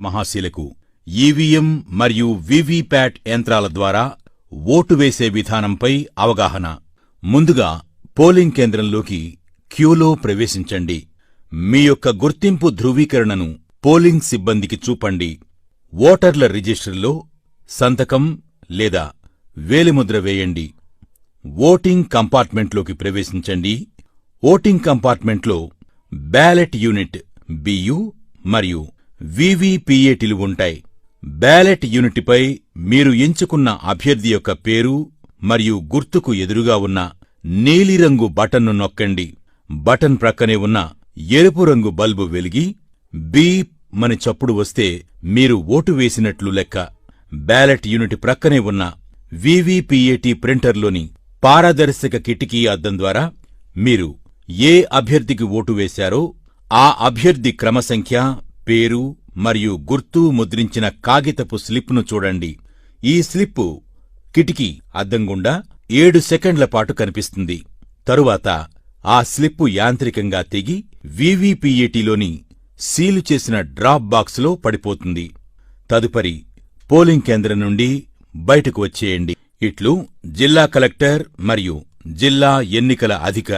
మహాశీలకు EVM మరియు VVPAT యంత్రాల ద్వారా ఓటు వేసే విధానంపై అవగాహన. ముందుగా పోలింగ్ కేంద్రంలోకి క్యూలో ప్రవేశించండి. మీ యొక్క గుర్తింపు ధృవీకరణను పోలింగ్ సిబ్బందికి చూపండి. ఓటర్ల రిజిస్టర్లో సంతకం లేదా వేలిముద్ర వేయండి. ఓటింగ్ కంపార్ట్మెంట్లోకి ప్రవేశించండి. ఓటింగ్ కంపార్ట్మెంట్లో బ్యాలెట్ యూనిట్ బియు మరియు వీవీపీఏటీలు ఉంటాయి. బ్యాలెట్ యూనిట్పై మీరు ఎంచుకున్న అభ్యర్థి యొక్క పేరు మరియు గుర్తుకు ఎదురుగా ఉన్న నీలిరంగు బటన్ను నొక్కండి. బటన్ ప్రక్కనే ఉన్న ఎరుపు రంగు బల్బు వెలిగి బీప్ మని చప్పుడు వస్తే మీరు ఓటు వేసినట్లు లెక్క. బ్యాలెట్ యూనిట్ ప్రక్కనే ఉన్న వీవీపీఏటీ ప్రింటర్లోని పారదర్శక కిటికీ అద్దం ద్వారా మీరు ఏ అభ్యర్థికి ఓటు వేశారో ఆ అభ్యర్థి క్రమసంఖ్య, పేరు మరియు గుర్తు ముద్రించిన కాగితపు స్లిప్ను చూడండి. ఈ స్లిప్పు కిటికీ అద్దం గుండా 7 సెకండ్ల పాటు కనిపిస్తుంది. తరువాత ఆ స్లిప్పు యాంత్రికంగా తెగి వీవీపీఏటీలోని సీలు చేసిన డ్రాప్ బాక్సులో పడిపోతుంది. తదుపరి పోలింగ్ కేంద్రం నుండి బయటకు వచ్చేయండి. ఇట్లు జిల్లా కలెక్టర్ మరియు జిల్లా ఎన్నికల అధికారి.